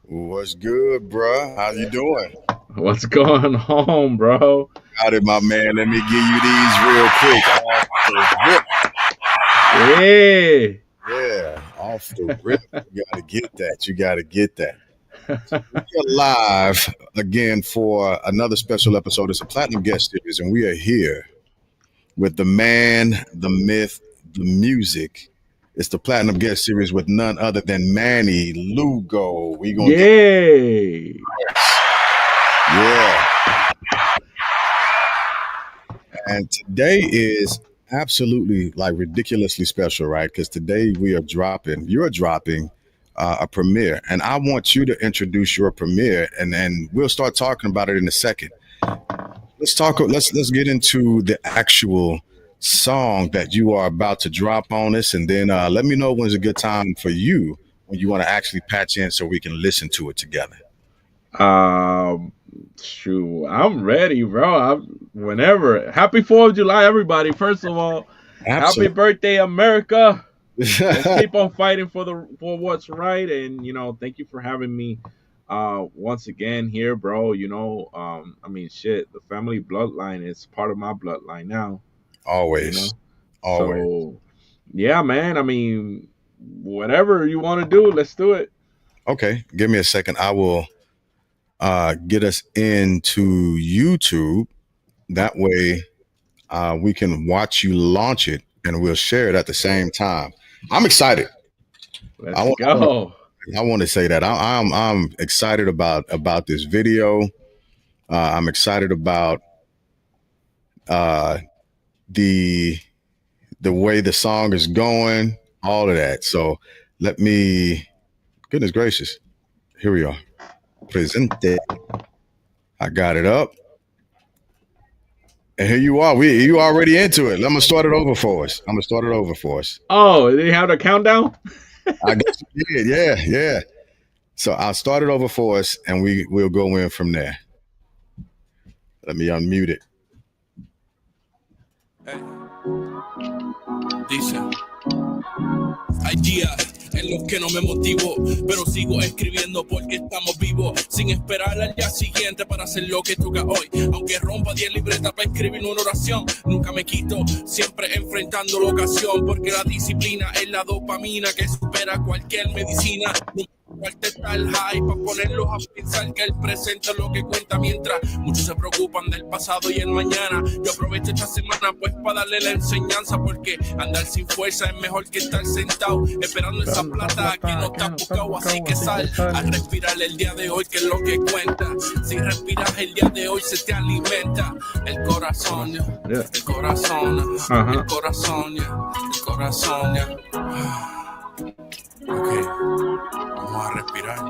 What's good, bruh? How you doing? What's going on, bro? Got it, my man. Let me give you these real quick. Off the rip. Yeah. Yeah, off the rip. You gotta get that. You gotta get that. We are live again for another special episode. It's a platinum guest series, and we are here with the man, the myth, the music. It's the platinum guest series with none other than Manny Lugo. We gonna get Yay. yeah. And today is absolutely like ridiculously special, right? Because today you're dropping a premiere, and I want you to introduce your premiere, and we'll start talking about it in a second. Let's talk. Let's get into the actual song that you are about to drop on us, and then let me know when's a good time for you when you want to actually patch in so we can listen to it together. Um Shoot, I'm ready, bro. Whenever. Happy 4th of July, everybody. First of all, happy Absolutely. birthday, America. Let's keep on fighting for what's right. And thank you for having me once again here, bro. I mean, shit, the family bloodline is part of my bloodline now, you Always, know. always. So yeah, man. I mean, whatever you want to do, let's do it. Okay, give me a second. I will get us into YouTube. That way, we can watch you launch it, and we'll share it at the same time. I'm excited. I Let's want. I want. go. I want to say that I'm excited about this video. I'm excited about uh, the the way the song is going. All of that. So let me. Goodness gracious. Here we are. Presente. I got it up. And here you are. You already into it. I'm gonna start it over for us. I'm gonna start it over for us. Oh, they have the countdown. I guess you did. Yeah, yeah. So I'll start it over for us, and we'll go in from there. Let me unmute it. Hey, dice, hay días en los que no me motivo, pero sigo escribiendo porque estamos vivos, sin esperar al día siguiente para hacer lo que toca hoy. Aunque rompa 10 libretas para escribir una oración, nunca me quito, siempre enfrentando la ocasión, porque la disciplina es la dopamina que supera cualquier medicina. Falta estar high para ponerlos a pensar que el presente es lo que cuenta, mientras muchos se preocupan del pasado y el mañana. Yo aprovecho esta semana pues para darle la enseñanza, porque andar sin fuerza es mejor que estar sentado esperando esa plata que no está buscado. Así que sal a respirar el día de hoy, que es lo que cuenta. Si respiras el día de hoy se te alimenta el corazón, el corazón, el corazón, el corazón. Ok, vamos a respirar.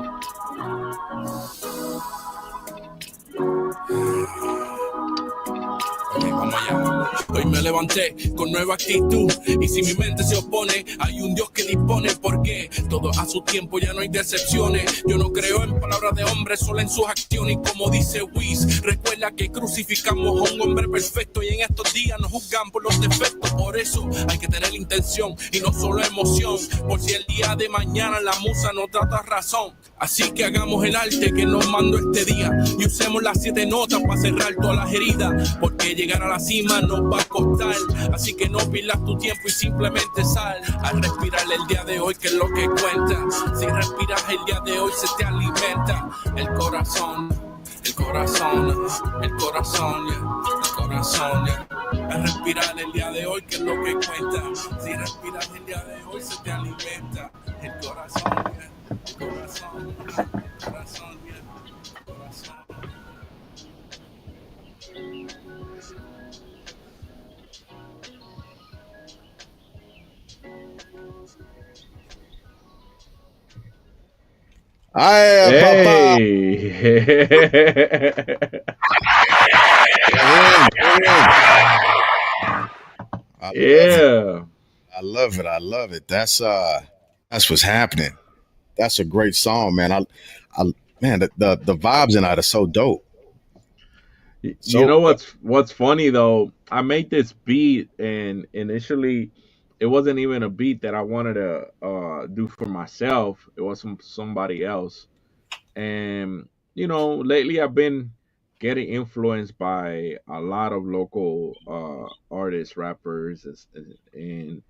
Ok, vamos allá. Hoy me levanté con nueva actitud, y si mi mente se opone, hay un Dios que dispone, porque todo a su tiempo, ya no hay decepciones. Yo no creo en palabras de hombres, solo en sus acciones. Y como dice Wiz, recuerda que crucificamos a un hombre perfecto, y en estos días nos juzgan por los defectos. Por eso hay que tener intención y no solo emoción, por si el día de mañana la musa no trata razón. Así que hagamos el arte que nos mandó este día, y usemos las 7 notas para cerrar todas las heridas, porque llegar a la cima nos va a costar. Así que no pierdas tu tiempo y simplemente sal a respirar el día de hoy, que es lo que cuenta. Si respiras el día de hoy se te alimenta el corazón, el corazón, el corazón, el corazón. A respirar el día de hoy, que es lo que cuenta. Si respiras el día de hoy se te alimenta el corazón, el corazón, el corazón, el corazón. Ay, papá. Hey. Go in. I love it. Yeah. I love it. I love it. That's what's happening. That's a great song, man. I man, the vibes in it are so dope. You So know what's funny though? I made this beat, and initially it wasn't even a beat that I wanted to do for myself. It was from somebody else, And lately I've been getting influenced by a lot of local artists, rappers, and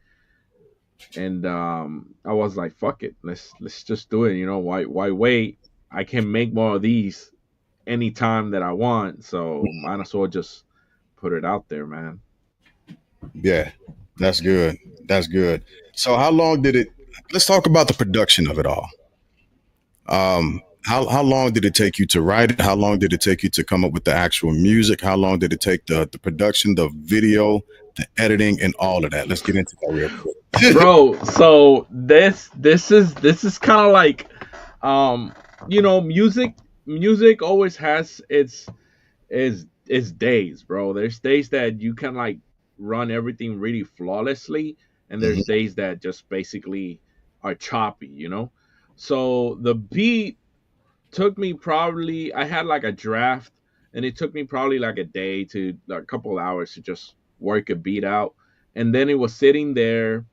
I was like, fuck it, let's just do it. Why wait? I can make more of these anytime that I want, so might as well just put it out there, man. Yeah, that's good. That's good. So how long did it? Let's talk about the production of it all. How long did it take you to write it? How long did it take you to come up with the actual music? How long did it take the production, the video, the editing, and all of that? Let's get into that real quick. Bro, so this is kind of like, um music always has its days, bro. There's days that you can like run everything really flawlessly, and there's Mhm. days that just basically are choppy. So the beat took me probably, I had like a draft, and it took me probably like a day to like, a couple hours to just work a beat out, and then it was sitting there,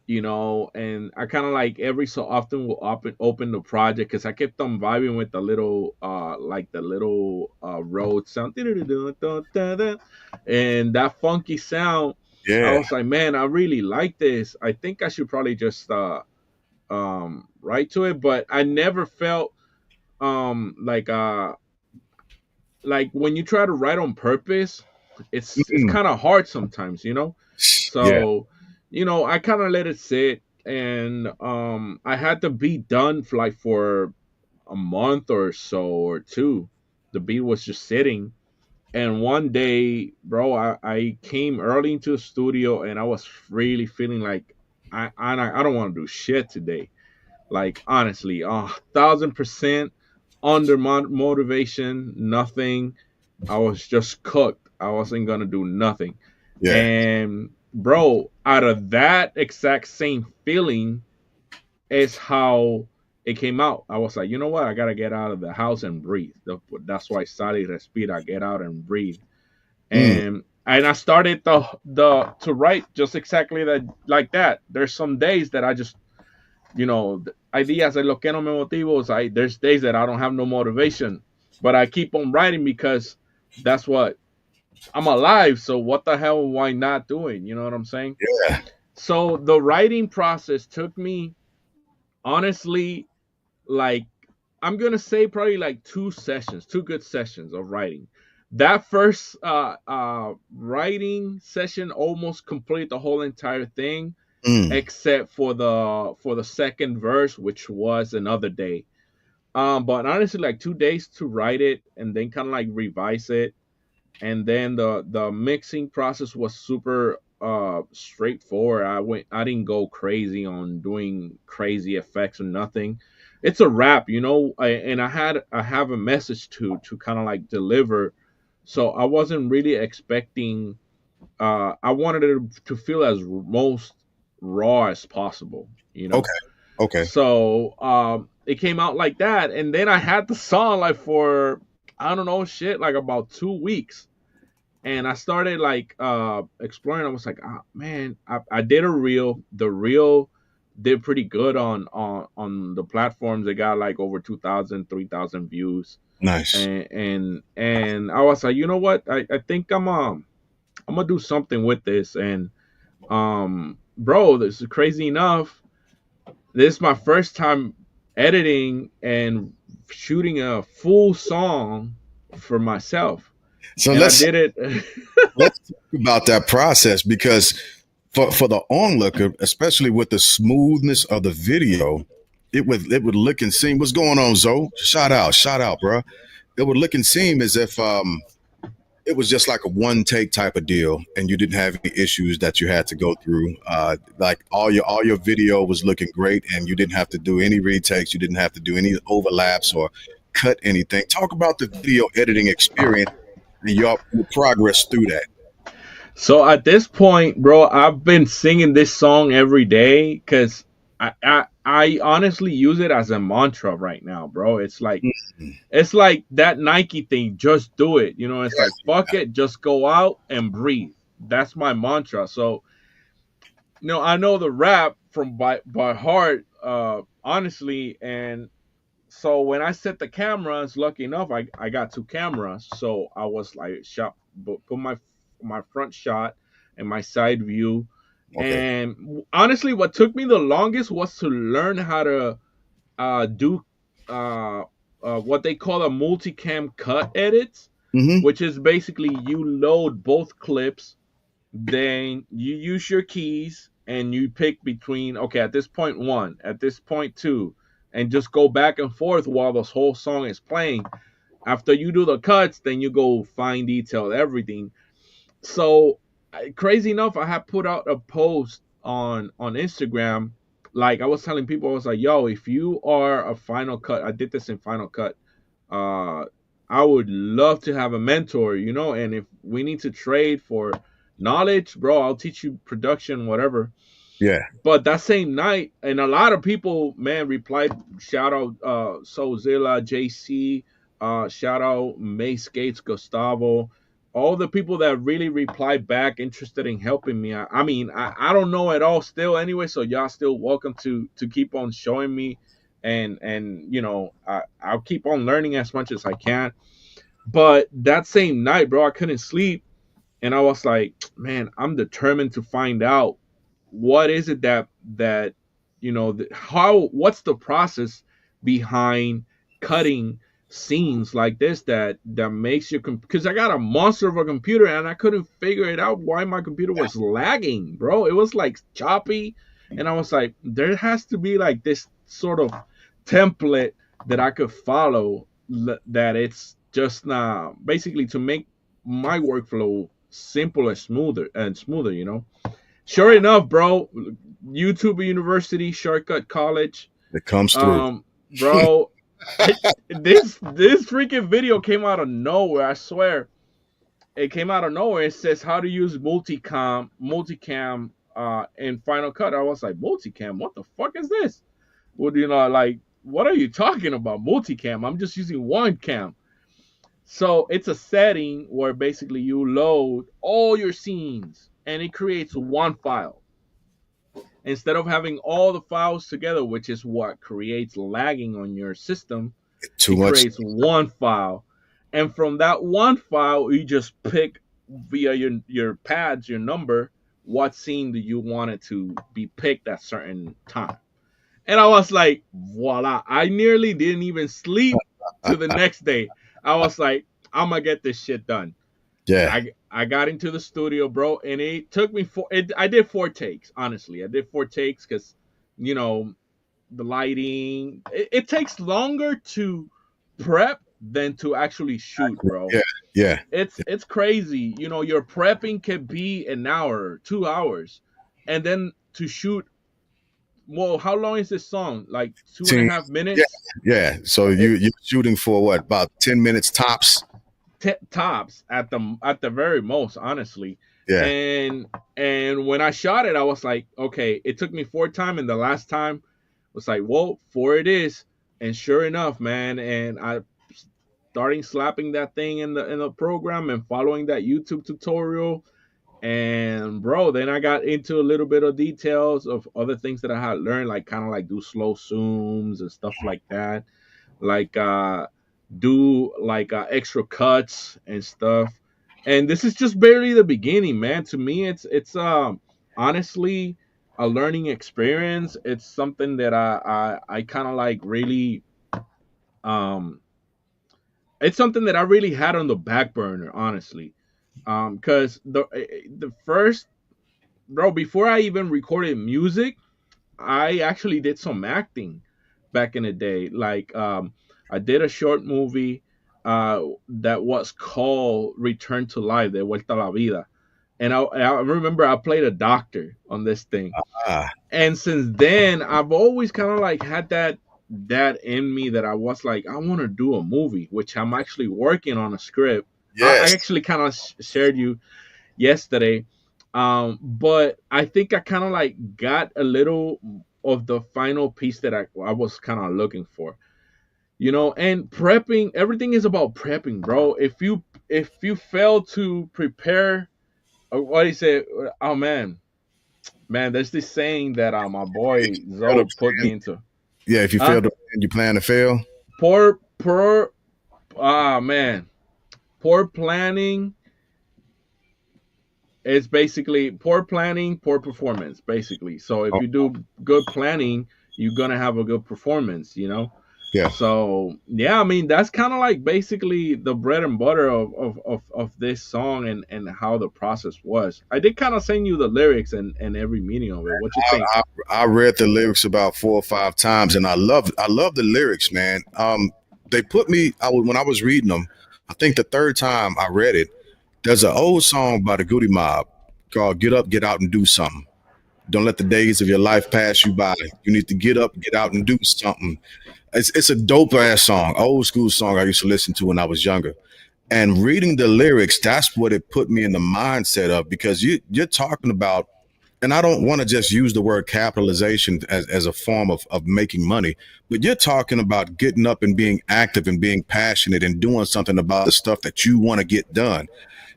and I kind of like every so often will open the project because I kept on vibing with the little like the little road sound, and that funky sound. I Yeah. was like, man, I really like this. I think I should probably just write to it, but I never felt like when you try to write on purpose, it's Mm. kind of hard sometimes. Yeah. So, I kind of let it sit, and I had the beat done for a month or so or two. The beat was just sitting, and one day, bro, I came early into the studio, and I was really feeling like I don't want to do shit today. Like honestly, 1,000% under motivation, nothing. I was just cooked. I wasn't gonna do nothing. Yeah. And bro, out of that exact same feeling is how it came out. I was like, you know what? I gotta get out of the house and breathe. That's why Sal y Respira, get out and breathe. Mm. And I started the to write just exactly that, like that. There's some days that I just, hay días en los que no me motivo. There's days that I don't have no motivation, but I keep on writing because that's what I'm alive. So what the hell am I not doing? You know what I'm saying? Yeah. So the writing process took me, honestly, like, I'm gonna say probably like 2 sessions, 2 good sessions of writing. That first writing session almost complete the whole entire thing, Mm. except for the second verse, which was another day. But honestly, like 2 days to write it, and then kind of like revise it, and then the mixing process was super straightforward. I didn't go crazy on doing crazy effects or nothing. It's a rap, and I have a message to kind of like deliver, so I wasn't really expecting. I wanted it to feel as most raw as possible, you know. Okay. Okay. So it came out like that, and then I had the song like for, I don't know, shit, like about 2 weeks, and I started like exploring. I was like, man, I did a reel. The reel did pretty good on the platforms. They got like over 2,000, 3,000 views, Nice. and I was like, you know what? I think I'm gonna do something with this. And bro, this is crazy enough. This is my first time editing and shooting a full song for myself, So and I let's did it. let's talk about that process because for the onlooker, especially with the smoothness of the video, it would look and seem. What's going on, Zoe? Shout out, bro. It would look and seem as if it was just like a one take type of deal, and you didn't have any issues that you had to go through. Like all your video was looking great, and you didn't have to do any retakes. You didn't have to do any overlaps or cut anything. Talk about the video editing experience and your progress through that. So at this point, bro, I've been singing this song every day because I honestly use it as a mantra right now, bro. Mhm. It's like that Nike thing, just do it. It's like, Yes. fuck it, just go out and breathe. That's my mantra. So, I know the rap from by heart, honestly, and So when I set the cameras, lucky enough, I got two cameras. So I was like, put my front shot and my side view. Okay. And honestly, what took me the longest was to learn how to do uh, what they call a multicam cut edits, Mm-hmm. which is basically you load both clips, then you use your keys and you pick between, okay, at this point one, at this point two, and just go back and forth while this whole song is playing. After you do the cuts, then you go fine detail everything. So crazy enough, I have put out a post on Instagram. Like I was telling people, I was like, yo, if you are a Final Cut, I did this in Final Cut, uh I would love to have a mentor, and if we need to trade for knowledge, bro, I'll teach you production, whatever. Yeah. But that same night, and a lot of people, man, replied. Shout out Soulzilla, JC, shout out May Skates, Gustavo, all the people that really replied back, interested in helping me. I mean, I don't know at all still anyway, so y'all still welcome to keep on showing me, and I'll keep on learning as much as I can. But that same night, bro, I couldn't sleep, and I was like, man, I'm determined to find out what is it that how what's the process behind cutting scenes like this that makes you, because I got a monster of a computer and I couldn't figure it out why my computer was lagging, bro. It was like choppy, and I was like, there has to be like this sort of template that I could follow, that it's just basically to make my workflow simple and smoother. Sure enough, bro, YouTube University, Shortcut College. It comes through. Bro, this freaking video came out of nowhere. I swear, it came out of nowhere. It says how to use multicam in Final Cut. I was like, multicam? What the fuck is this? Well, like, what are you talking about? Multicam? I'm just using one cam. So it's a setting where basically you load all your scenes and it creates one file. Instead of having all the files together, which is what creates lagging on your system, Too it much. creates one file. And from that one file, you just pick via your pads, your number, what scene do you want it to be picked at certain time. And I was like, voila. I nearly didn't even sleep to the next day. I was like, I'm gonna get this shit done. Yeah. I got into the studio, bro, and it took me I did 4 takes, honestly. I did 4 takes because, you know, the lighting. It takes longer to prep than to actually shoot, bro. Yeah. Yeah. It's crazy. Your prepping can be an hour, 2 hours, and then to shoot. Well, how long is this song? Like two and a Team. half Yeah. minutes. Yeah. So you're shooting for what? About 10 minutes tops. Tops at the very most, honestly. Yeah. And when I shot it, I was like, okay, it took me 4 times, and the last time was like, whoa, 4 it is. And sure enough, man, and I starting slapping that thing in the program and following that YouTube tutorial. And bro, then I got into a little bit of details of other things that I had learned, like kind of like do slow zooms and stuff like that, like do like extra cuts and stuff. And this is just barely the beginning, man. To me, it's honestly a learning experience. It's something that I kind of like really um it's something that I really had on the back burner, honestly. Because the first, bro, before I even recorded music, I actually did some acting back in the day. Like I did a short movie that was called Return to Life, De Vuelta a la Vida. And I remember I played a doctor on this thing. Ah. And since then, I've always kind of like had that in me that I was like, I want to do a movie, which I'm actually working on a script. I Yes. actually kind of shared you yesterday. But I think I kind of like got a little of the final piece that I was kind of looking for, and prepping. Everything is about prepping, bro. If you fail to prepare, what do you say? Oh man, there's this saying that my boy Fail to Zoe put me plan. into. Yeah. If you Huh? fail to plan, you plan to fail. poor man, poor planning is basically poor planning, poor performance, basically. So if Oh, you do good planning, you're gonna have a good performance, you know. yeah. So yeah, I mean that's kind of like basically the bread and butter of this song and how the process was. I did kind of send you the lyrics and every meaning of it. What you think? I read the lyrics about 4 or 5 times, and I love the lyrics, man. They put me. When I was reading them. I think the third time I read it, there's an old song by the Goody Mob called "Get Up, Get Out, and Do Something." Don't let the days of your life pass you by. You need to get up, get out, and do something. It's a dope ass song, old school song I used to listen to when I was younger. And reading the lyrics, that's what it put me in the mindset of, because you're talking about, and I don't want to just use the word capitalization as a form of making money, but you're talking about getting up and being active and being passionate and doing something about the stuff that you want to get done.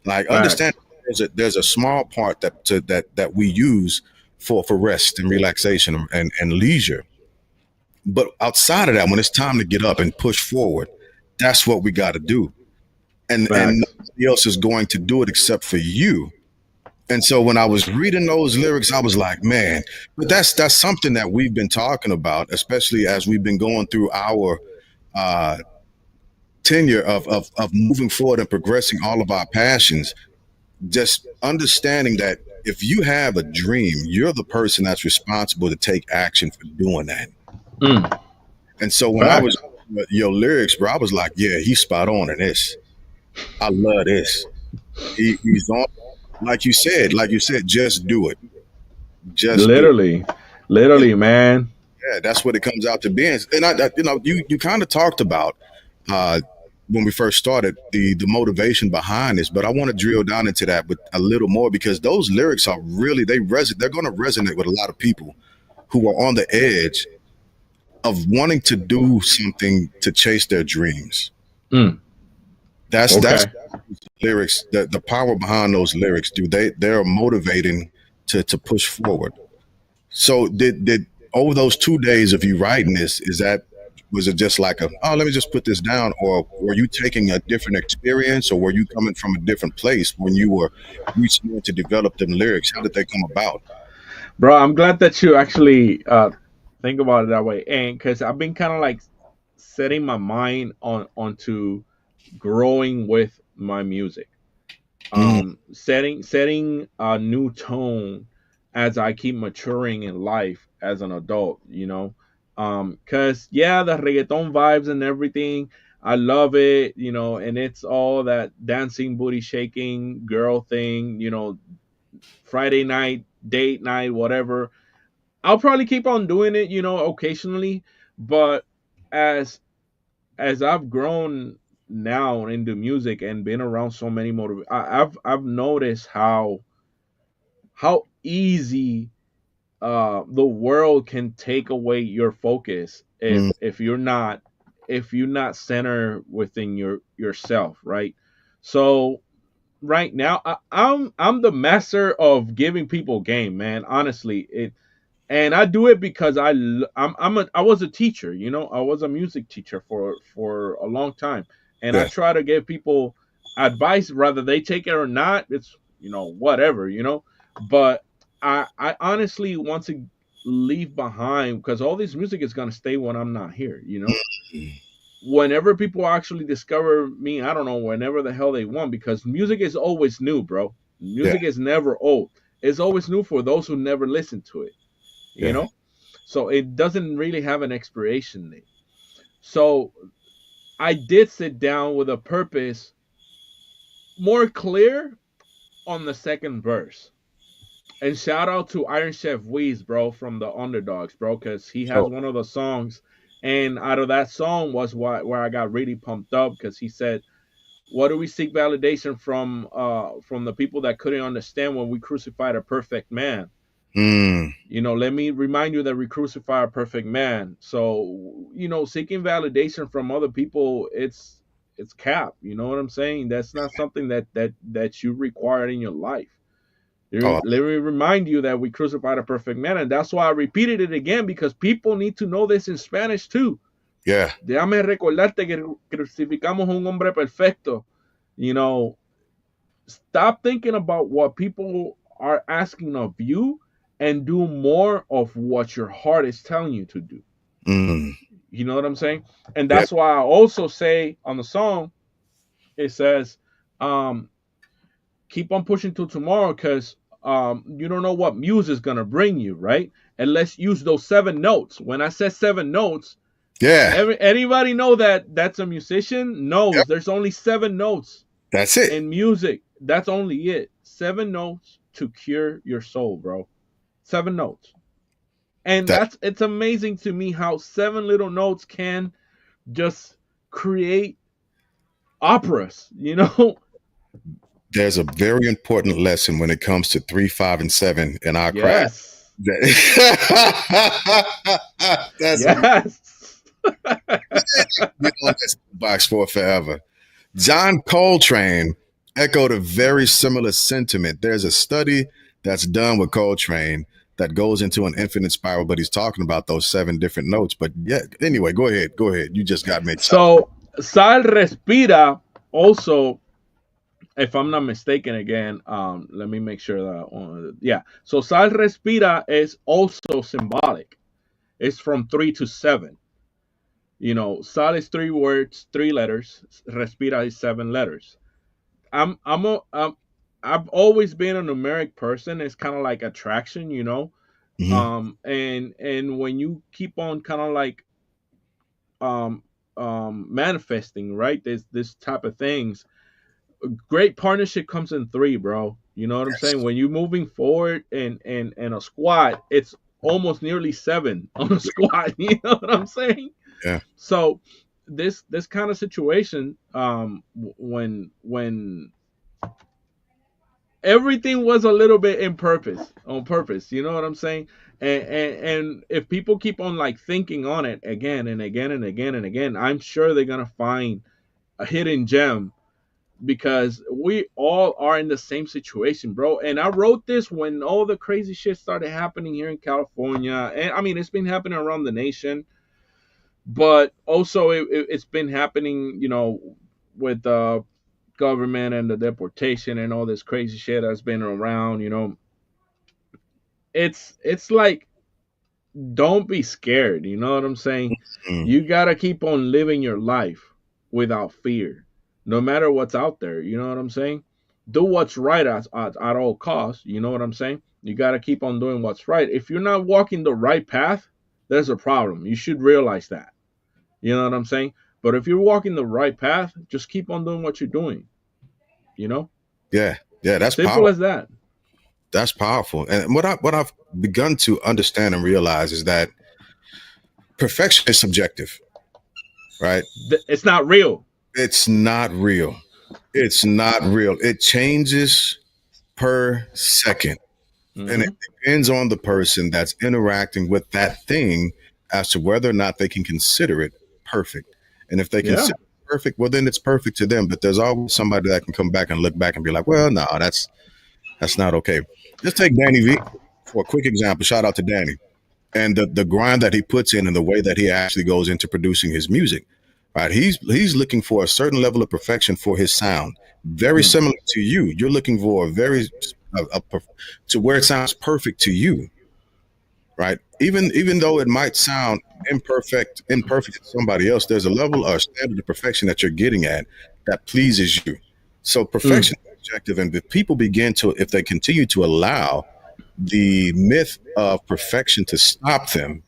Like, understand, Facts. there's a small part that we use for rest and relaxation and leisure. But outside of that, when it's time to get up and push forward, that's what we got to do. And Facts. nobody else is going to do it except for you. And so when I was reading those lyrics, I was like, man, but that's something that we've been talking about, especially as we've been going through our uh, tenure of moving forward and progressing all of our passions. Just understanding that if you have a dream, you're the person that's responsible to take action for doing that. Mm, And so when I was facts. your lyrics, bro, I was like, yeah, he's spot on in this. I love this. He's on, like you said, just do it. Just do it. Literally, And literally, man. yeah, that's what it comes out to being. And you kind of talked about uh, when we first started the motivation behind this, but I want to drill down into that with a little more, because those lyrics are really they're going to resonate with a lot of people who are on the edge of wanting to do something to chase their dreams. Mm, That's okay. lyrics. The power behind those lyrics, do they're motivating to push forward. So did over those 2 days of you writing this, is that was it just like a, oh, let me just put this down, or were you taking a different experience, or were you coming from a different place when you were reaching in to develop them lyrics? How did they come about? Bro, I'm glad that you actually think about it that way. And because I've been kind of like setting my mind onto growing with my music, Mm, setting a new tone as I keep maturing in life as an adult, you know. Cause yeah, the reggaeton vibes and everything, I love it, you know, and it's all that dancing, booty shaking, girl thing, you know, Friday night, date night, whatever. I'll probably keep on doing it, you know, occasionally, but as I've grown now into music and been around so many I've noticed how easy the world can take away your focus mm, if you're not centered within yourself, right? So right now I'm the master of giving people game, man. Honestly, it and I do it because I was a teacher, you know. I was a music teacher for a long time, and I yeah, try to give people advice, whether they take it or not. It's, you know, whatever, you know. But I honestly want to leave behind, because all this music is gonna stay when I'm not here, you know. mm, Whenever people actually discover me, I don't know, whenever the hell they want, because music is always new, bro. yeah, Music is never old. It's always new for those who never listen to it, you yeah. know. So it doesn't really have an expiration date. So I did sit down with a purpose more clear on the second verse. And shout out to Iron Chef Weez, bro, from the Underdogs, bro, because he has So, one of the songs. And out of that song was where I got really pumped up, because he said, "What do we seek validation from the people that couldn't understand when we crucified a perfect man?" mm, You know, let me remind you that we crucify a perfect man. So, you know, seeking validation from other people, it's cap. You know what I'm saying? That's not something that you require in your life. oh, Let me remind you that we crucified a perfect man, and that's why I repeated it again, because people need to know this in Spanish too. Yeah. Déjame recordarte que crucificamos a un hombre perfecto. You know, stop thinking about what people are asking of you and do more of what your heart is telling you to do. Mm. You know what I'm saying? And Yep. that's why I also say on the song, it says, um, keep on pushing till tomorrow because you don't know what muse is going to bring you, right? And let's use those 7 notes. When I said 7 notes, Yeah. anybody know that that's a musician knows Yep. there's only 7 notes That's it. in music. That's only it. 7 notes to cure your soul, bro. 7 notes. And That it's amazing to me how 7 little notes can just create operas, you know? there's a very important lesson when it comes to 3, 5, and 7 in our craft. Yes. That's a Yes. get on that box for forever. John Coltrane echoed a very similar sentiment. There's a study that's done with Coltrane that goes into an infinite spiral, but he's talking about those 7 different notes. But yeah, anyway, go ahead. Go ahead. You just got me excited. So Sal Respira also, if I'm not mistaken again, let me make sure that yeah. So Sal Respira is also symbolic. It's from 3 to 7. You know, Sal is 3 words, 3 letters. Respira is 7 letters. I've always been a numeric person. It's kind of like attraction, you know. Hmm. And when you keep on kind of like um manifesting, right? This type of things, great partnership comes in 3, bro. You know what I'm saying? When you're moving forward and a squat, it's almost nearly 7 on a squat. You know what I'm saying? Yeah. So this kind of situation, when everything was a little bit in purpose on purpose, you know what I'm saying? And if people keep on like thinking on it again and again and again and again, I'm sure they're gonna find a hidden gem, because we all are in the same situation, bro. And I wrote this when all the crazy shit started happening here in California, and I mean it's been happening around the nation, but also it's been happening, you know, with the government and the deportation and all this crazy shit that's been around. You know, it's like, don't be scared. You know what I'm saying? Mm. You gotta keep on living your life without fear, no matter what's out there. You know what I'm saying? Do what's right at all costs. You know what I'm saying? You gotta keep on doing what's right. If you're not walking the right path, there's a problem. You should realize that. You know what I'm saying? But if you're walking the right path, just keep on doing what you're doing. You know, Yeah. Yeah. That's simple powerful. as that. That's powerful. And what I've begun to understand and realize is that perfection is subjective, right? It's not real. It's not real. It's not real. It changes per second. And it Mm-hmm. depends on the person that's interacting with that thing as to whether or not they can consider it perfect. And if they Yeah. consider it perfect, well, then it's perfect to them. But there's always somebody that can come back and look back and be like, well, no, that's not okay. Just take Danny V for a quick example. Shout out to Danny and the grind that he puts in and the way that he actually goes into producing his music. Right, he's looking for a certain level of perfection for his sound, very Mm. similar to you. You're looking for a very to where it sounds perfect to you, right? Even though it might sound imperfect to somebody else, there's a level or standard of perfection that you're getting at that pleases you. So Mm. perfection is objective, and if people begin to, if they continue to allow the myth of perfection to stop them,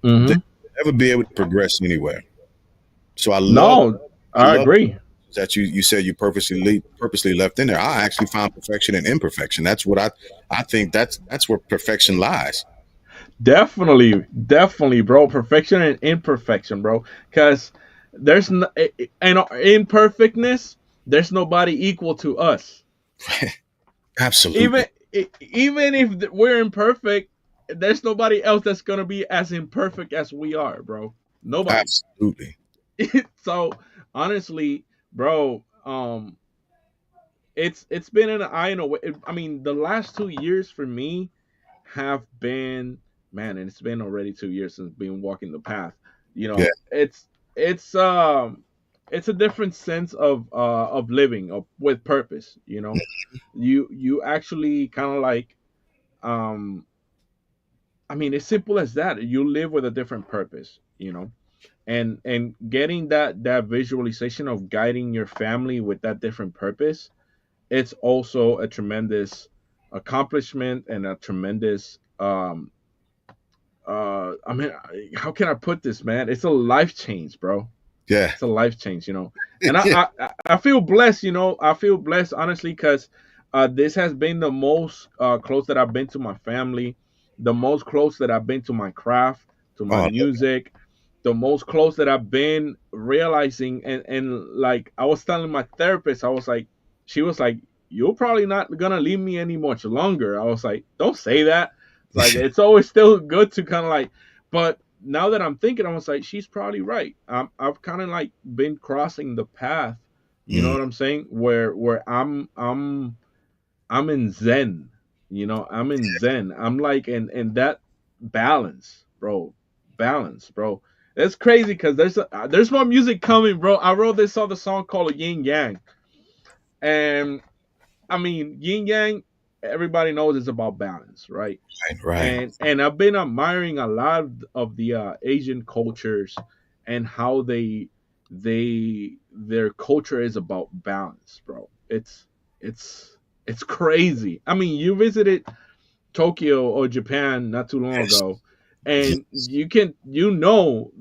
they Mm-hmm. will never be able to progress anywhere. So No, I I love agree. that you said you purposely left in there. I actually found perfection and imperfection. That's what I think that's where perfection lies. Definitely, definitely, bro. Perfection and imperfection, bro. Because there's no, and imperfectness. There's nobody equal to us. Absolutely. Even even if we're imperfect, there's nobody else that's gonna be as imperfect as we are, bro. Nobody. Absolutely. So honestly, bro, it's been an eye in a way. I mean, the last 2 years for me have been, man, and it's been already 2 years since being walking the path. You Yeah. know, it's it's it's a different sense of living with purpose. You know, you actually kind of like um I mean, it's simple as that. You live with a different purpose. You know, and getting that visualization of guiding your family with that different purpose, it's also a tremendous accomplishment and a tremendous I mean, how can I put this, man? It's a life change, bro. Yeah. It's a life change, you know. And I feel blessed, you know. I feel blessed honestly because this has been the most close that I've been to my family, the most close that I've been to my craft, to my Oh, music, the most close that I've been realizing. And like I was telling my therapist, I was like, she was like, "You're probably not gonna leave me any much longer." I was like, "Don't say that." It's like it's always still good to kind of like, but now that I'm thinking, I was like, she's probably right. I've kind of like been crossing the path. You know mm, what I'm saying? Where I'm in Zen. You know, I'm in Zen. I'm like in that balance, bro. Balance, bro. That's crazy because there's more music coming, bro. I wrote this other song called Yin Yang, and I mean Yin Yang. Everybody knows it's about balance, right? right, right. And I've been admiring a lot of the Asian cultures and how their culture is about balance, bro. It's crazy. I mean, you visited Tokyo or Japan not too long Yes. ago, Ye- and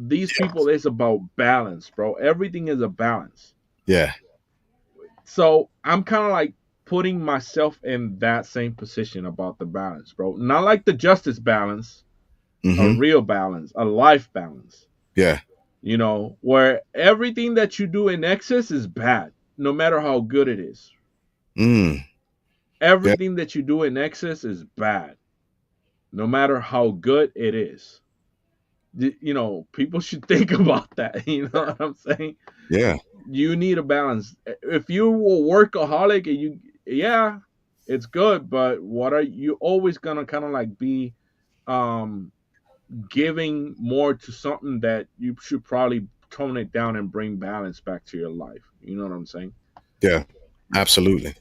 these people Yes. is about balance, bro. Everything is a balance. Yeah. So I'm kind of like putting myself in that same position about the balance, bro. Not like the justice balance, a Mm-hmm. real balance, a life balance, Yeah. you know, where everything that you do in excess is bad, no matter how good it is. Mm. Yeah. Everything that you do in excess is bad, no matter how good it is. You know, people should think about that. You know what I'm saying? Yeah. You need a balance. If you were workaholic and yeah, it's good, but what are you always gonna kind of like be um giving more to something that you should probably tone it down and bring balance back to your life. You know what I'm saying? Yeah. Absolutely.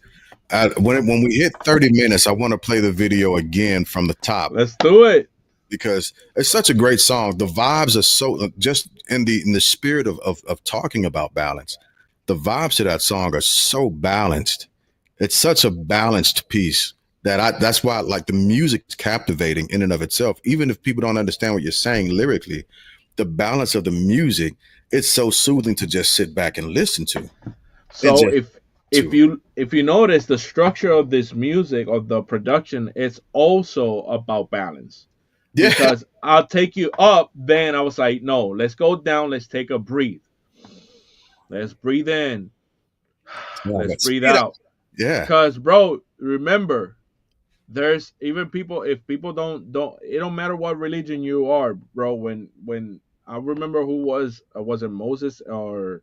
When we hit 30 minutes, I want to play the video again from the top Let's do it. because it's such a great song. The vibes are so just in the spirit of talking about balance. The vibes to that song are so balanced. It's such a balanced piece that that's why like the music's captivating in and of itself. Even if people don't understand what you're saying lyrically, the balance of the music, it's so soothing to just sit back and listen to and So just if to. you notice the structure of this music of the production, it's also about balance. Yeah. Because I'll take you up, then I was like, no, let's go down, let's take a breathe. Let's breathe in. Yeah, Let's that breathe speed up. out. Yeah. Cause bro, remember, there's even people if people don't it don't matter what religion you are, bro. When I remember who was it Moses or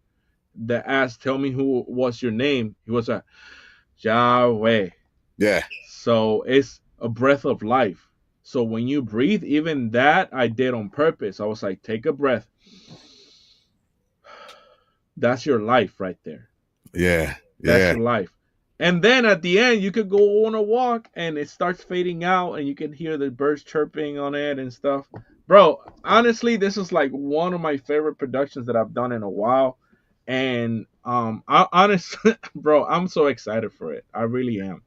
that asked, tell me who was your name? He was a Yahweh. Yeah. So it's a breath of life. So when you breathe, even that I did on purpose. I was like, take a breath. That's your life right there. Yeah. That's Yeah. your life. And then at the end, you could go on a walk and it starts fading out and you can hear the birds chirping on it and stuff. Bro, honestly, this is like one of my favorite productions that I've done in a while. And I honestly, bro, I'm so excited for it. I really am.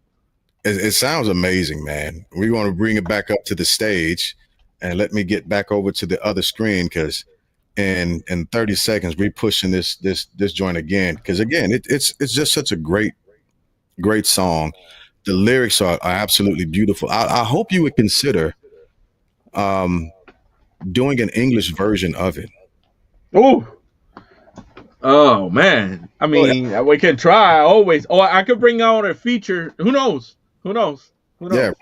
It sounds amazing, man. We want to bring it back up to the stage and let me get back over to the other screen because in 30 seconds we pushing this joint again because again it's just such a great song. The lyrics are absolutely beautiful. I hope you would consider um, doing an English version of it. Oh, oh man. I Oh, mean, we can try always. Oh, I could bring out a feature. Who knows? Who knows? Who yeah, knows?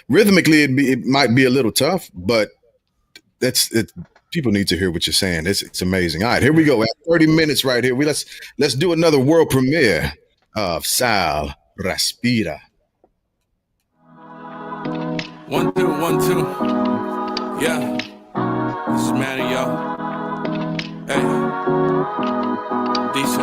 rhythmically it might be a little tough, but that's it. People need to hear what you're saying. It's amazing. All right, here we go. At 30 minutes right here. Let's do another world premiere of SAL Respira. 1 2 1 2. Yeah, this is Manny, yo. Hey. Dice,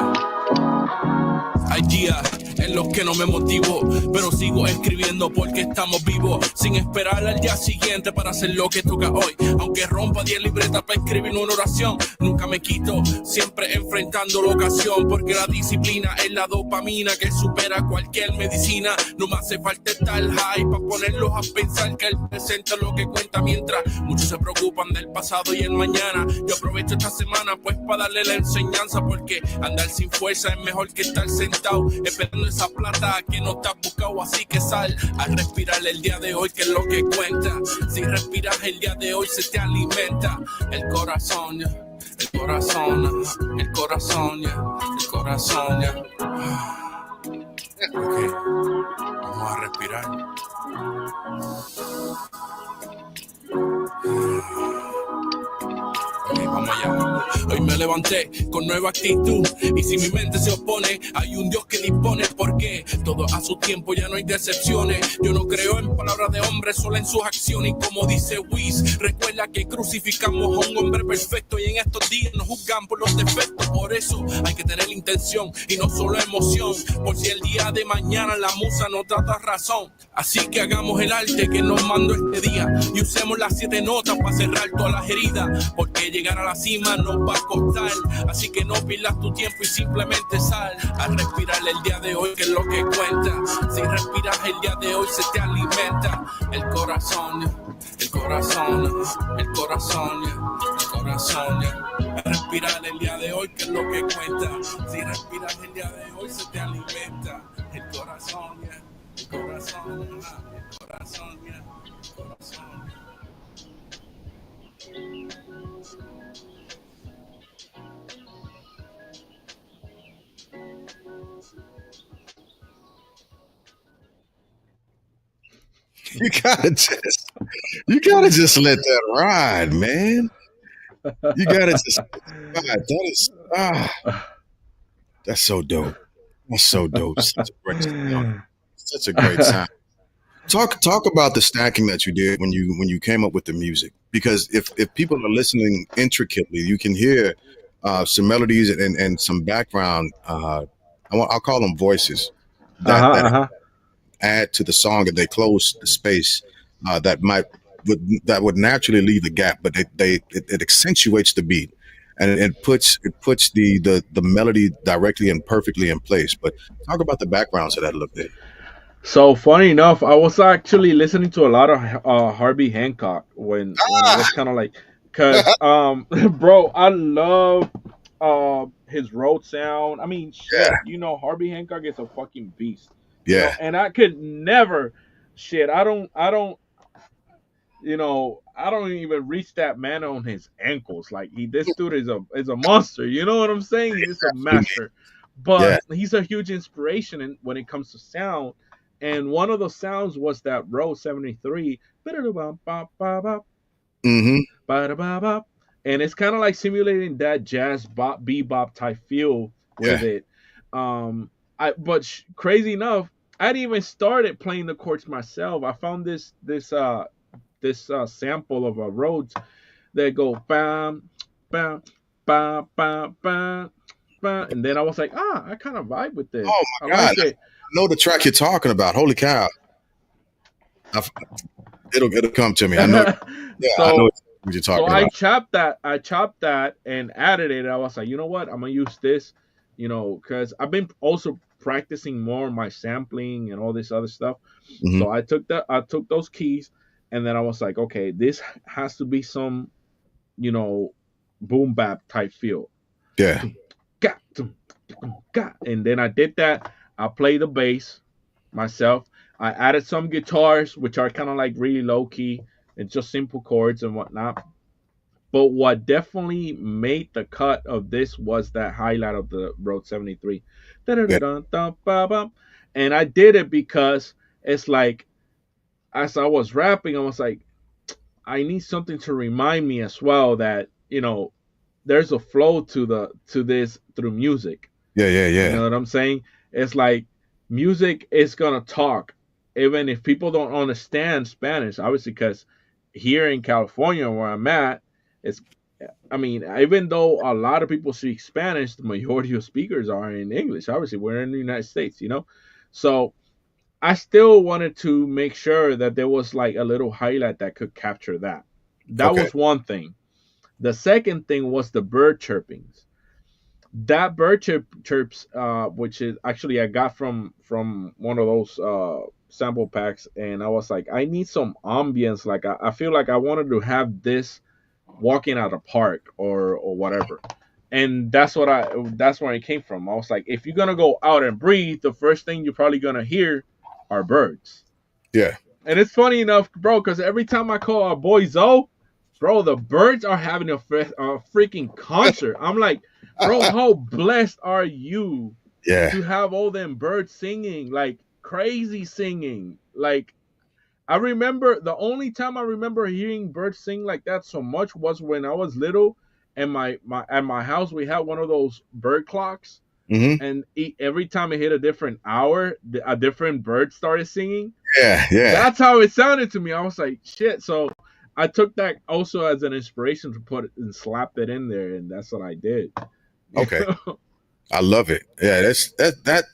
hay días en los que no me motivo, pero sigo escribiendo porque estamos vivos, sin esperar al día siguiente para hacer lo que toca hoy. Aunque rompa 10 libretas para escribir una oración, nunca me quito, siempre enfrentando la ocasión, porque la disciplina es la dopamina que supera cualquier medicina. No me hace falta estar high para ponerlos a pensar que el presente es lo que cuenta, mientras muchos se preocupan del pasado y el mañana. Yo aprovecho esta semana pues para darle la enseñanza, porque andar sin fuerza es mejor que estar sentado esperando esa plata que no te has buscado. Así que sal a respirar el día de hoy, que es lo que cuenta. Si respiras el día de hoy se te alimenta el corazón, ya. El corazón, el corazón, ya. El corazón, ya. Ok, vamos a respirar. Okay, vamos allá. Hoy me levanté con nueva actitud, y si mi mente se opone, hay un Dios que dispone, porque todo a su tiempo, ya no hay decepciones. Yo no creo en palabras de hombre, solo en sus acciones. Y como dice Wiz, recuerda que crucificamos a un hombre perfecto, y en estos días nos juzgan por los defectos. Por eso hay que tener intención y no solo emoción, por si el día de mañana la musa no trata razón. Así que hagamos el arte que nos mandó este día, y usemos las 7 notas para cerrar todas las heridas, porque llegar a la cima nos va a costar. Así que no pierdas tu tiempo y simplemente sal a respirar el día de hoy, que es lo que cuenta. Si respiras el día de hoy se te alimenta el corazón, el corazón, el corazón, el corazón. A respirar el día de hoy, que es lo que cuenta. Si respiras el día de hoy se te alimenta el corazón, el corazón, el corazón, el corazón. You gotta just, you gotta just let that ride, man. You gotta just let that ride. That is that's so dope. That's so dope. Such a great sound. Such a great sound. Talk about the stacking that you did when you came up with the music. Because if people are listening intricately, you can hear some melodies and some background. I'll call them voices that add to the song, and they close the space that would naturally leave the gap, but it accentuates the beat, and it puts the melody directly and perfectly in place. But talk about the backgrounds of that a little bit. So funny enough, I was actually listening to a lot of Harvey Hancock when I was kind of like, cause bro, I love his road sound. I mean, Yeah, shit, Harvey Hancock is a fucking beast, yeah, and I could never, shit, I don't even reach that man on his ankles. Like this dude is a monster. You know what I'm saying? He's a master, but yeah. he's a huge inspiration when it comes to sound. And one of the sounds was that Row 73, Mm-hmm. and it's kind of like simulating that jazz bebop type feel with Yeah, it. Crazy enough, I didn't even started playing the chords myself. I found this sample of a Rhodes that go bam, bam, bam, bam, bam, bam, and then I was like, I kind of vibe with this. oh I my God, like I it. know the track you're talking about. Holy cow. I, it'll come to me. I know. Yeah, I know so what you're so talking I about. chopped that. I chopped that and added it. I was like, you know what? I'm gonna use this, because I've been also practicing more on my sampling and all this other stuff. Hmm. So I took those keys, and then I was like, okay, this has to be some, you know, boom bap type feel. Yeah, And then I did that. I played the bass myself. I added some guitars, which are kind of like really low key and just simple chords and whatnot. But what definitely made the cut of this was that highlight of the Road 73. yeah, And I did it because it's like, as I was rapping, I was like, I need something to remind me as well that, there's a flow to this through music. yeah, yeah, You yeah, know what I'm saying? It's like music is gonna talk, even if people don't understand Spanish. Obviously, because here in California where I'm at, it's I mean, even though a lot of people speak Spanish, the majority of speakers are in English. Obviously, we're in the United States, you know. So I still wanted to make sure that there was like a little highlight that could capture that. That Okay. was one thing. The second thing was the bird chirpings. That bird chirps, which is actually I got from one of those sample packs, and I was like, I need some ambience. Like I feel like I wanted to have this walking at a park or whatever. And that's where it came from. I was like, if you're gonna go out and breathe, the first thing you're probably gonna hear are birds. Yeah. And it's funny enough, bro, because every time I call our boy Zoe, bro, the birds are having a freaking concert. I'm like, bro, how blessed are you Yeah. to have all them birds singing, like crazy singing? Like, I remember the only time I remember hearing birds sing like that so much was when I was little, and my at my house we had one of those bird clocks, Hmm. and every time it hit a different hour, a different bird started singing. Yeah. Yeah. That's how it sounded to me. I was like, shit. So I took that also as an inspiration to put it and slap it in there, and that's what I did. You Okay. know? I love it. Yeah. That.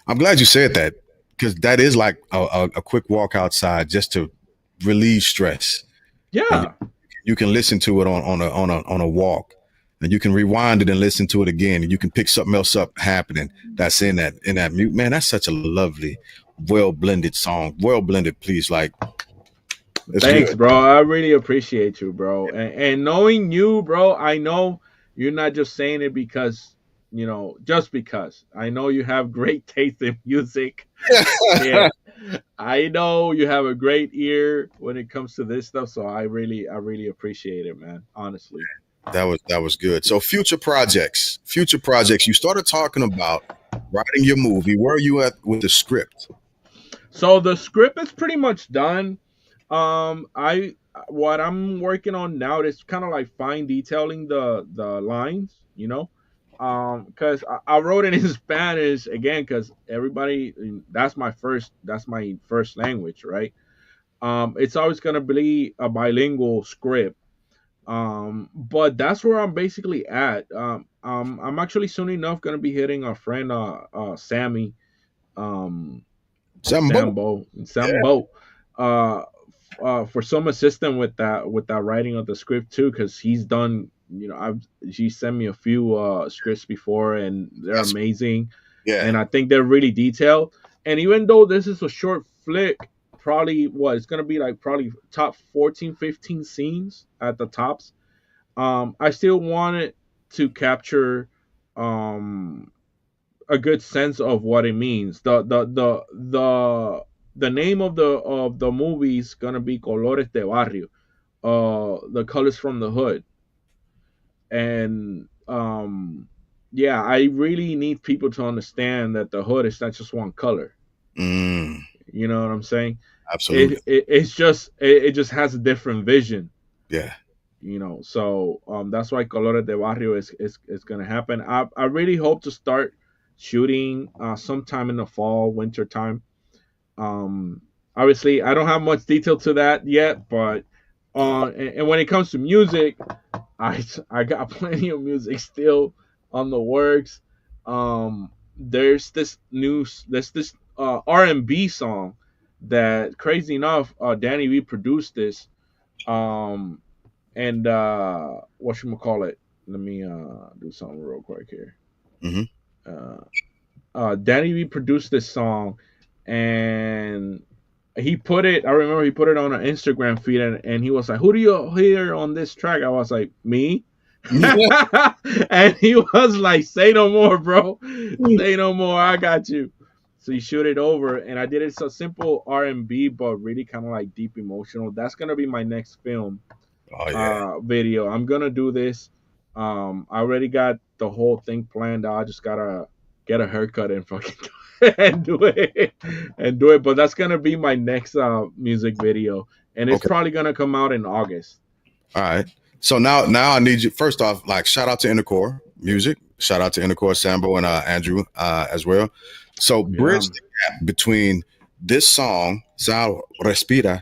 I'm glad you said that because that is like a quick walk outside just to relieve stress, and Yeah. you can listen to it on a walk, and you can rewind it and listen to it again, and you can pick something else up happening that's in that mute. Man, that's such a lovely, well blended song. Well blended, please. Like it's Thanks, good. bro. I really appreciate you, bro. And knowing you, bro, I know you're not just saying it because, just because. I know you have great taste in music. Yeah. I know you have a great ear when it comes to this stuff. So I really appreciate it, man. Honestly. That was good. So future projects. You started talking about writing your movie. Where are you at with the script? So the script is pretty much done. I what I'm working on now is kind of like fine detailing the lines, because I wrote it in Spanish again because everybody that's my first language, right? It's always gonna be a bilingual script. But that's where I'm basically at. I'm actually soon enough gonna be hitting our friend Sammy, um Sambo. Yeah. Sambo, uh, for some assistance with that writing of the script too, because he's done. He sent me a few scripts before, and they're That's amazing, yeah. and I think they're really detailed. And even though this is a short flick, probably what it's gonna be like, probably top 14, 15 scenes at the tops. I still wanted to capture um a good sense of what it means. The name of the movie is gonna be Colores de Barrio, the colors from the hood, and yeah, I really need people to understand that the hood is not just one color. Mm, You know what I'm saying? absolutely. It just has a different vision. Yeah. So that's why Colores de Barrio is gonna happen. I really hope to start shooting sometime in the fall, winter time. um Obviously I don't have much detail to that yet, but and when it comes to music, I got plenty of music still on the works. There's this R&B song that, crazy enough, Danny V produced this. um and what you call it, let me do something real quick here. Hmm. uh Danny V produced this song, and he put it. I remember he put it on an Instagram feed, and he was like, "Who do you hear on this track?" I was like, "Me," and he was like, "Say no more, bro. Say no more. I got you." So he shoot it over, and I did it so simple R&B, but really kind of like deep emotional. That's gonna be my next film Oh yeah. video. I'm gonna do this. I already got the whole thing planned out. I just gotta get a haircut and fucking and do it and do it. But that's gonna be my next music video, and it's Okay. probably gonna come out in August. All right. So now I need you. First off, like shout out to Intercore Music. Shout out to Intercore Sambo and Andrew as well. So Yeah. bridge the gap between this song, Sal Respira,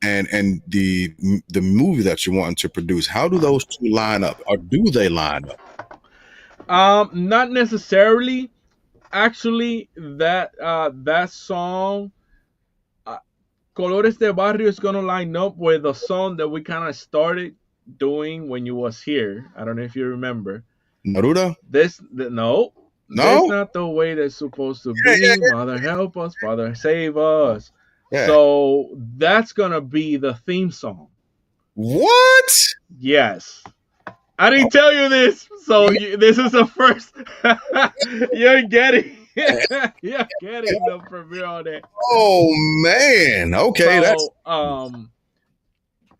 and the movie that you're wanting to produce? How do those two line up, or do they line up? Not necessarily. Actually, that song, uh, Colores de Barrio, is gonna line up with the song that we kind of started doing when you was here. I don't know if you remember. Naruto? No, this No? not the way that's supposed to Yeah, be. yeah, Mother help us, Father save us. yeah. So that's gonna be the theme song. What? Yes, I didn't tell you this, so this is the first. You're getting, you're getting the premiere on it. Oh man. Okay, that's So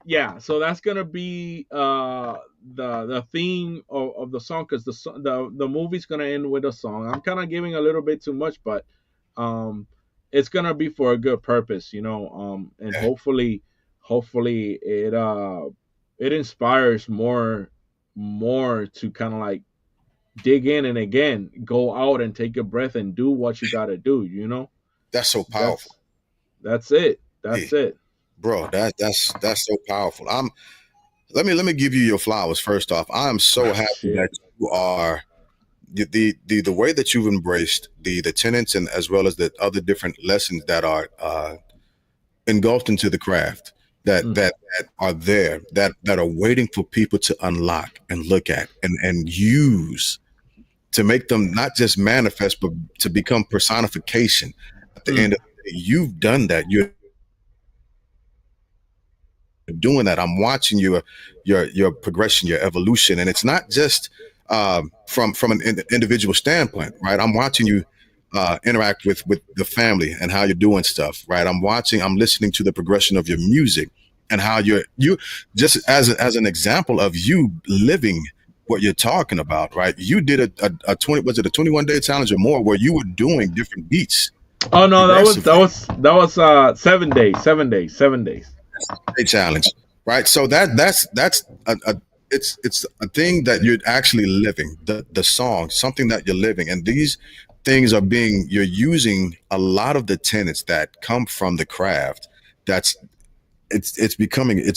yeah, so that's gonna be the theme of the song, because the movie's gonna end with a song. I'm kind of giving a little bit too much, but um it's gonna be for a good purpose, and yeah, hopefully it inspires more to kind of like dig in and again go out and take a breath and do what you got to do. that's so powerful. That's it, Hey, that's it. bro, that's so powerful. Let me give you your flowers first off. I am so happy that Shit. you are the way that you've embraced the tenets and as well as the other different lessons that are engulfed into the craft Mm. that are there that are waiting for people to unlock and look at and use to make them not just manifest but to become personification at the end Mm. of the day. You've done that. You're doing that. I'm watching your progression, your evolution, and it's not just from an individual standpoint, right? I'm watching you interact with the family and how you're doing stuff, right? I'm listening to the progression of your music and how you just as an example of you living what you're talking about, right? You did a 20, was it a 21-day challenge or more, where you were doing different beats Oh no, that was that progressively. was that was 7 days, 7 days, 7 days. A challenge, right? So that's a it's a thing that you're actually living. The song, something that you're living, and these things are being you're using a lot of the tenets that come from the craft. That's it's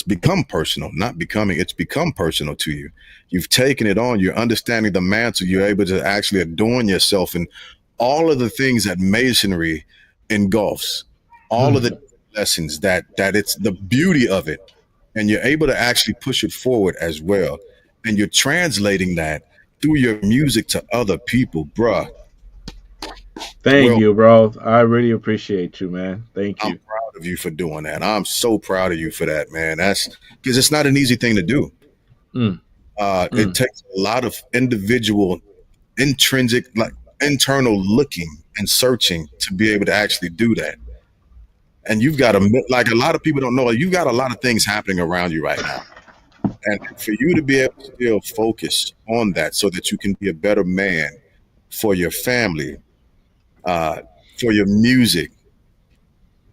become personal, not becoming, it's become personal to you. You've taken it on, you're understanding the mantle, you're able to actually adorn yourself and all of the things that masonry engulfs, all of the Mm. lessons that it's the beauty of it, and you're able to actually push it forward as well, and you're translating that through your music to other people, bruh. Thank Well, you, bro. I really appreciate you, man. Thank I'm you. proud of you for doing that. I'm so proud of you for that, man. That's because it's not an easy thing to do. Mm. It Mm. takes a lot of individual, intrinsic, like internal looking and searching to be able to actually do that. And you've got like a lot of people don't know, you've got a lot of things happening around you right now. And for you to be able to still focus on that so that you can be a better man for your family, uh, for your music,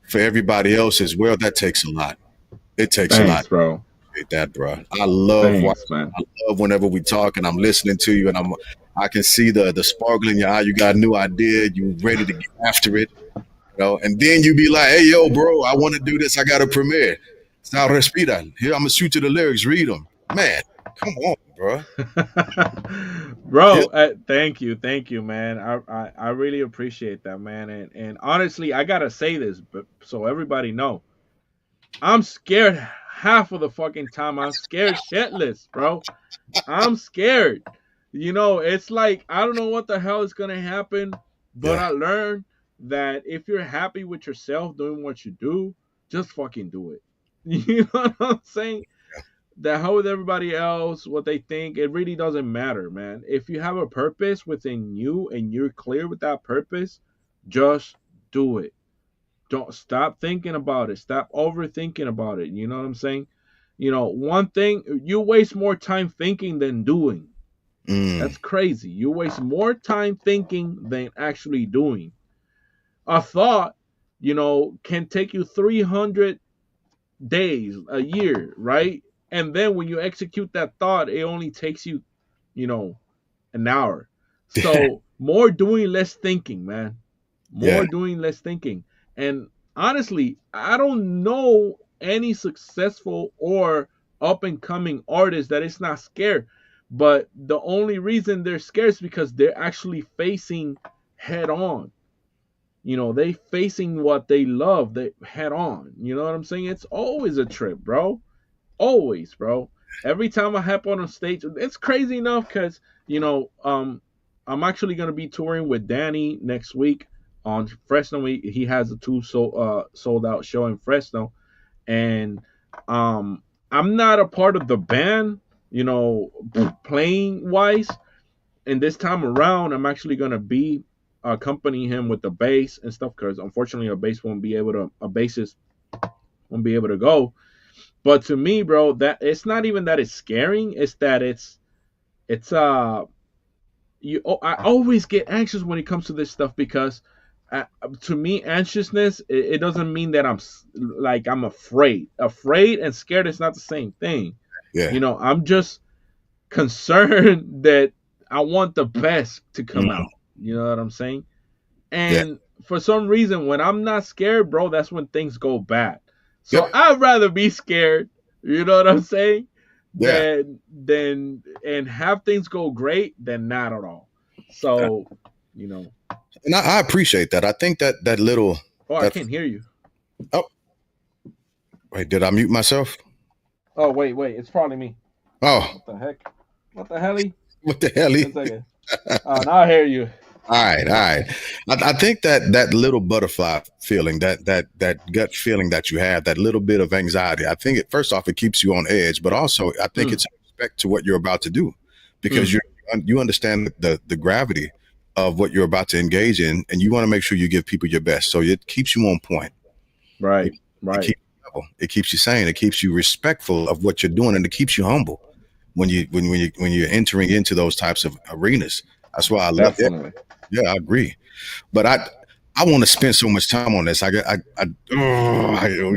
for everybody else as well, that takes a lot. It takes a lot. Thanks, bro. That, bro. I love Thanks, watching. man. I love whenever we talk and I'm listening to you, and I can see the sparkle in your eye. You got a new idea. You ready to get after it, and then you be like, "Hey, yo, bro, I want to do this. I got a premiere. SAL RESPIRA. Here, I'm gonna shoot you the lyrics. Read them, man. Come on, bro. Yeah, Bro, thank you, man. I really appreciate that, man. And honestly, I gotta say this, but so everybody know, I'm scared half of the fucking time. I'm scared shitless, bro. I'm scared. It's like I don't know what the hell is gonna happen, but yeah, I learned that if you're happy with yourself doing what you do, just fucking do it. You know what I'm saying? The hell with everybody else, what they think, it really doesn't matter, man. If you have a purpose within you and you're clear with that purpose, just do it. Don't stop thinking about it. Stop overthinking about it. You know what I'm saying? One thing, you waste more time thinking than doing. mm, That's crazy. You waste more time thinking than actually doing. A thought, can take you 300 days, a year, right? And then when you execute that thought, it only takes you, you know, an hour. So more doing, less thinking, man. yeah, More doing, less thinking. And honestly, I don't know. any successful or up and coming artist that is not scared. But the only reason they're scared is because they're actually facing head on. They facing what they love, they head on. You know what I'm saying? It's always a trip, bro. Always, bro. Every time I hop on a stage, it's crazy enough because I'm actually gonna be touring with Danny next week on Fresno. He has a sold out show in Fresno, and I'm not a part of the band, playing wise. And this time around, I'm actually gonna be accompanying him with the bass and stuff because unfortunately a bassist won't be able to go. But to me, bro, that it's not even that it's scaring. It's that it's I always get anxious when it comes to this stuff because to me, anxiousness it doesn't mean that I'm afraid. Afraid and scared is not the same thing. Yeah. I'm just concerned that I want the best to come out. You know what I'm saying? And for some reason, when I'm not scared, bro, that's when things go bad. So I'd rather be scared, you know what I'm saying? Than and have things go great than not at all. So, And I appreciate that. I think that little. Oh, I can't hear you. Oh, wait, did I mute myself? Oh, wait, it's probably me. Oh, what the heck? What the hell? What the hell? Now I hear you. All right. I think that little butterfly feeling, that gut feeling that you have, that little bit of anxiety, I think first off, it keeps you on edge, but also I think it's respect to what you're about to do, because you understand the gravity of what you're about to engage in, and you want to make sure you give people your best. So it keeps you on point. Right. It keeps you sane. It keeps you respectful of what you're doing, and it keeps you humble when you're entering into those types of arenas. That's why I love it. Yeah, I agree. But I want to spend so much time on this. Bro,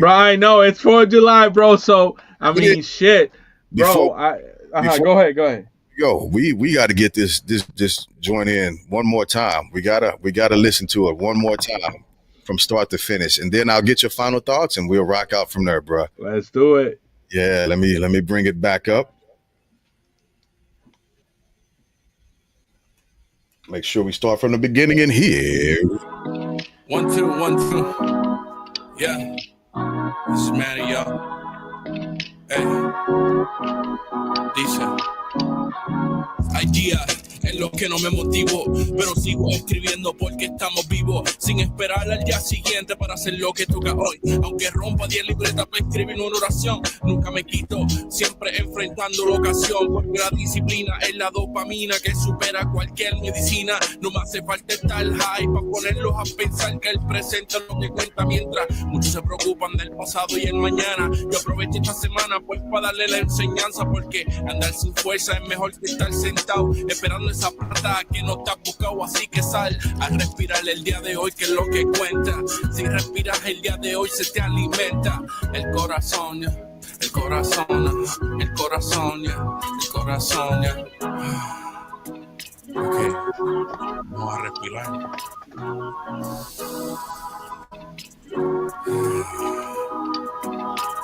I know it's 4th of July, bro. So I mean, shit, bro. Go ahead. Yo, we got to get this joint in one more time. We gotta listen to it one more time from start to finish, and then I'll get your final thoughts, and we'll rock out from there, bro. Let's do it. Yeah, let me bring it back up. Make sure we start from the beginning in here. 1, 2, 1, 2. Yeah. This is Manny, y'all. Hey. Dice. Idea. En lo que no me motivo, pero sigo escribiendo porque estamos vivos, sin esperar al día siguiente para hacer lo que toca hoy. Aunque rompa 10 libretas para escribir una oración, nunca me quito, siempre enfrentando la ocasión, porque la disciplina es la dopamina que supera cualquier medicina. No me hace falta estar high para ponerlos a pensar que el presente es lo que cuenta, mientras muchos se preocupan del pasado y el mañana. Yo aprovecho esta semana pues para darle la enseñanza, porque andar sin fuerza es mejor que estar sentado esperando esa plata que no te has buscado. Así que sal a respirar el día de hoy, que es lo que cuenta. Si respiras el día de hoy, se te alimenta el corazón, el corazón, el corazón, el corazón. Ok, vamos a respirar.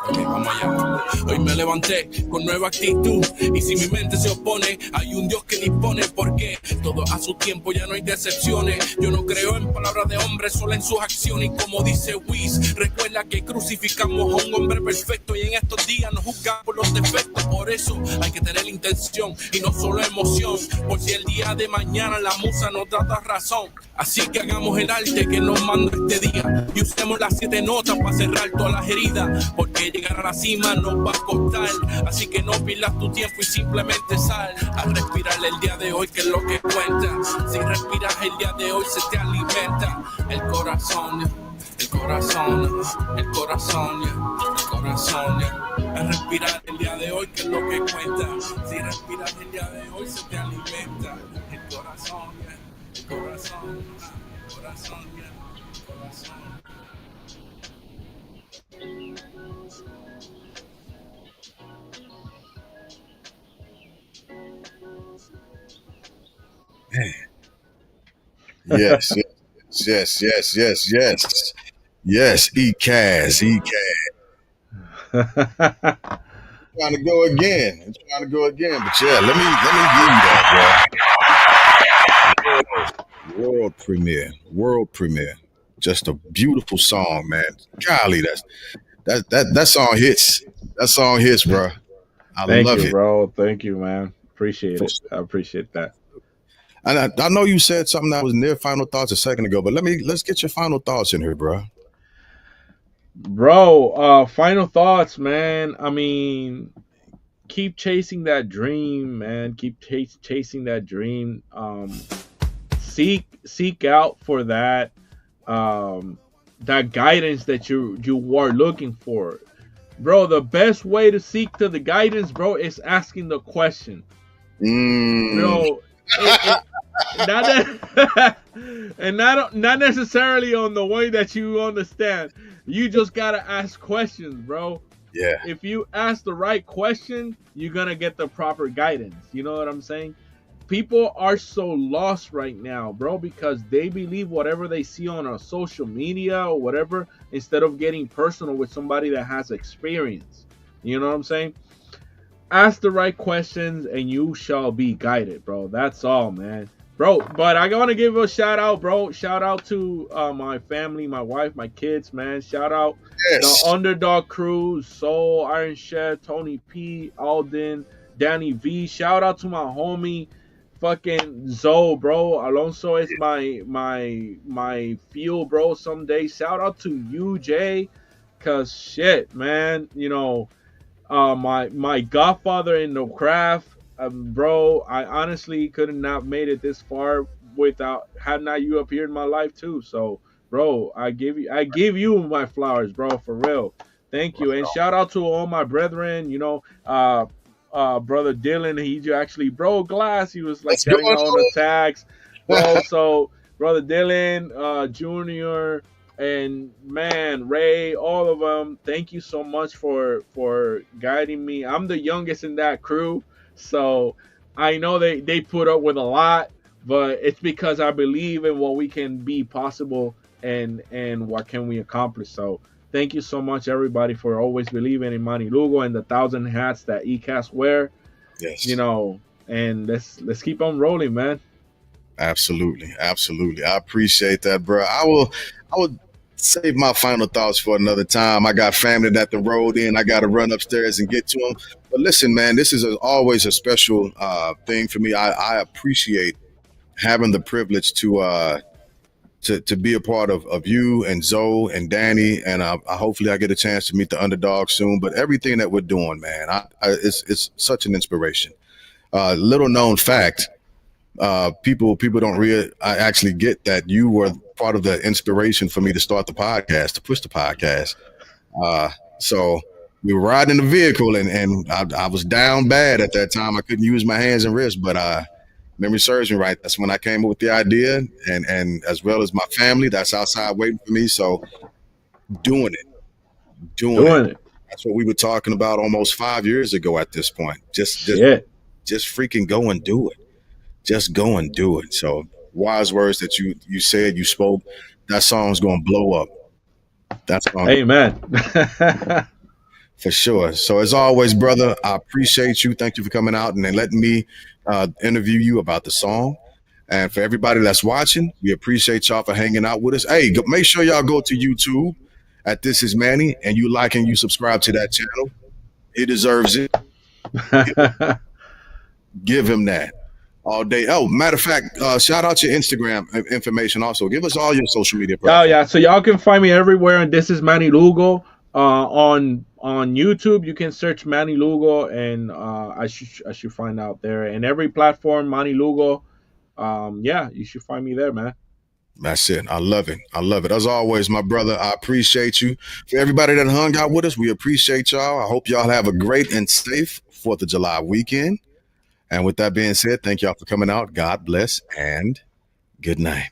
Ok, vamos allá. Hoy me levanté con nueva actitud, y si mi mente se opone, hay un Dios que dispone, porque todo a su tiempo, ya no hay decepciones. Yo no creo en palabras de hombres, solo en sus acciones. Y como dice Wiz, recuerda que crucificamos a un hombre perfecto, y en estos días nos juzgamos por los defectos. Por eso hay que tener intención y no solo emoción, por si el día de mañana la musa nos da razón. Así que hagamos el arte que nos manda este día, y usemos las 7 notas para cerrar todas las heridas, porque llegar a la cima nos va a costar. Así que no pierdas tu tiempo y simplemente sal a respirar el día de hoy, que es lo que cuenta. Si respiras el día de hoy, se te alimenta el corazón, el corazón, el corazón, el corazón. A respirar el día de hoy, que es lo que cuenta. Si respiras el día de hoy, se te alimenta el corazón, el corazón, el corazón, el corazón. Yes. Yes, ECAS. Trying to go again. I'm trying to go again. But yeah, let me give you that, bro. World premiere. World premiere. Just a beautiful song, man. Golly, that song hits. That song hits, bro. I Thank love you, it. bro. Thank you, man. Appreciate For it. I appreciate that. And I know you said something that was near final thoughts a second ago, but let's get your final thoughts in here, bro. Bro, final thoughts, man. I mean, keep chasing that dream, man. Keep chasing that dream. Seek out for um that guidance that you are looking for. Bro, the best way to seek to the guidance, bro, is asking the question. Mm. Bro, it not that, and not necessarily on the way that you understand. You just gotta ask questions, bro. Yeah. If you ask the right question, you're gonna get the proper guidance. You know what I'm saying? People are so lost right now, bro, because they believe whatever they see on a social media or whatever, instead of getting personal with somebody that has experience. You know what I'm saying? Ask the right questions and you shall be guided, bro. That's all, man. Bro, but I want to give a shout out, bro. Shout out to my family, my wife, my kids, man. Shout out the Yes. Underdog Crew, Soul, Iron Chef, Tony P, Alden, Danny V. Shout out to my homie, fucking Zoe, bro. Alonso is my fuel, bro. Someday. Shout out to you, Jay, cause shit, man. You know, my godfather in the craft, bro. I honestly could not made it this far without had not you appeared in my life too. So, bro, I give you my flowers, bro, for real. Thank you, and shout out to all my brethren. You know, brother Dylan, he actually broke glass. He was like Let's go. carrying all the tags, bro. So, brother Dylan, Junior, and man, Ray, all of them, thank you so much for guiding me. I'm the youngest in that crew, so I know they put up with a lot, but it's because I believe in what we can be possible and what can we accomplish. So thank you so much, everybody, for always believing in Manny Lugo and the 1,000 hats that ECAS wear. You Yes. know, and let's keep on rolling, man. Absolutely. Absolutely. I appreciate that, bro. I will save my final thoughts for another time. I got family that the road in. I got to run upstairs and get to them. But listen, man, this is always a special thing for me. I appreciate having the privilege to be a part of you and Zoe and Danny, and hopefully I get a chance to meet the underdog soon. But everything that we're doing, man, it's such an inspiration. Little known fact, people don't I actually get that you were part of the inspiration for me to start the podcast, to push the podcast. Uh, so we were riding in the vehicle, and I was down bad at that time. I couldn't use my hands and wrists, but memory serves me right. That's when I came up with the idea, and as well as my family that's outside waiting for me. So doing it, doing it. Doing it. That's what we were talking about almost 5 years ago. At this point, Shit. just freaking go and do it. Just go and do it. So wise words that you said, you spoke. That song's gonna blow up. That's Amen. for sure. So as always, brother, I appreciate you. Thank you for coming out and then letting me interview you about the song. And for everybody that's watching, we appreciate y'all for hanging out with us. Hey, make sure y'all go to YouTube at This Is Manny and you like and you subscribe to that channel. He deserves it. Give him that all day. Oh, matter of fact, shout out your Instagram information also. Give us all your social media Oh platforms. yeah, so y'all can find me everywhere, and this is Manny Lugo. On YouTube, you can search Manny Lugo, and I should find out there. And every platform, Manny Lugo. Yeah, you should find me there, man. That's it. I love it. I love it. As always, my brother, I appreciate you. For everybody that hung out with us, we appreciate y'all. I hope y'all have a great and safe 4th of July weekend. And with that being said, thank y'all for coming out. God bless and good night.